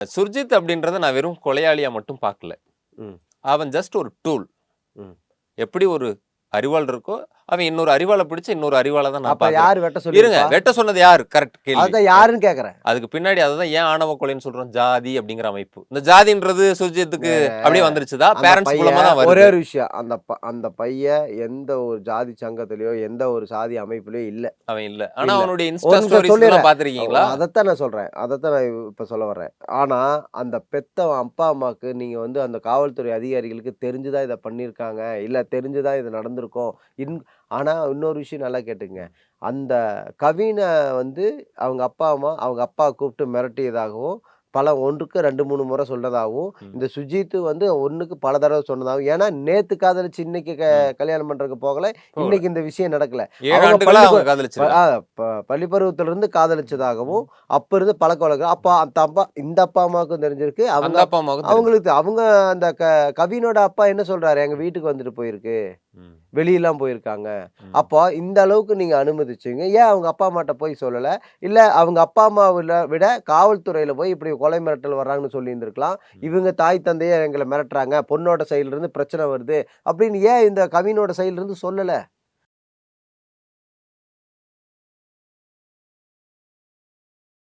சுர்ஜித் அப்படின்றத நான் வெறும் கொலையாளியா மட்டும் பார்க்கல. ம். அவன் ஜஸ்ட் ஒரு டூல். ம். எப்படி ஒரு அறிவாள் இருக்கோ, அவன் இன்னொரு அறிவாளை பிடிச்சு இன்னொரு அறிவாளை தான் நான் அப்ப பார்க்கிறேன். யாரு வெட்ட இருங்க, சொல்லிருப்பா? வெட்ட சொன்னது யாரு? கரெக்ட் கேள்வி. அதான் யாருன்னு கேக்குறேன். அதுக்கு பின்னாடி அதுதான் ஏன் ஆணவ கொலைன்னு சொல்றோம், ஜாதி அப்படிங்கிற அமைப்பு. இந்த ஜாதின்றது சுர்ஜித்துக்கு அப்படியே வந்துருச்சுதா? அந்த பேரண்ட்ஸ் மூலமா தான் ஒரே வருது. ஒரு விஷயம், அந்த பையன் எந்த ஒரு ஜாதி சங்கத்திலயோ எந்த ஒரு சாதி அமைப்புலயோ இல்ல. அவன் இல்ல. ஆனா இல்ல. அவனுடைய ஒரு இன்ஸ்டா நிமிஷம் ஸ்டோரிஸ் சொல்லிடுறேன். எல்லாம் பாத்திருக்கீங்களா? அதைத்தான் நான் சொல்றேன். அதைத்தான் நான் இப்ப சொல்ல வர்றேன். ஆனா அந்த பெத்தவன் அப்பா அம்மாக்கு நீங்க வந்து அந்த காவல்துறை அதிகாரிகளுக்கு தெரிஞ்சுதான் இதை பண்ணியிருக்காங்க, இல்ல தெரிஞ்சுதான் இது நடந்திருக்கும். ஆனா இன்னொரு விஷயம் நல்லா கேட்டுங்க. அந்த கவினை வந்து அவங்க அப்பா கூப்பிட்டு மிரட்டியதாகவும், ஒன்றுக்கு 2, 3 முறை சொன்னதாகவும், இந்த சுஜித் வந்து ஒண்ணுக்கு பல தடவை சொன்னதாகவும். ஏன்னா நேத்து காதலிச்சு இன்னைக்கு கல்யாணம் பண்றதுக்கு போகல, இன்னைக்கு இந்த விஷயம் நடக்கல. 7 அவங்க ஆண்டுகளா அவங்க காதலிச்சிருக்காங்க. பள்ளி பருவத்துல இருந்து காதலிச்சதாகவும், அப்ப இருந்து பழக்க வழக்கம். அப்ப இந்த அப்பா அம்மாவுக்கும் தெரிஞ்சிருக்கு, அந்த அப்பா அம்மாவுக்கும் அவங்களுக்கு அவங்க அந்த கவினோட அப்பா என்ன சொல்றாரு, எங்க வீட்டுக்கு வந்துட்டு போயிருக்கு, வெளியெல்லாம் போயிருக்காங்க. அப்போ இந்த அளவுக்கு நீங்க அனுமதிச்சீங்க, ஏன் அவங்க அப்பா அம்மாட்ட போய் சொல்லல? இல்ல அவங்க அப்பா அம்மாவை விட காவல்துறையில போய் இப்படி கொலை மிரட்டல் வர்றாங்கன்னு சொல்லி இருந்திருக்கலாம். இவங்க தாய் தந்தையே எங்களை மிரட்டுறாங்க, பொண்ணோட சைடுல இருந்து பிரச்சனை வருது அப்படின்னு ஏன் இந்த கவினோட சைடுல இருந்து சொல்லல?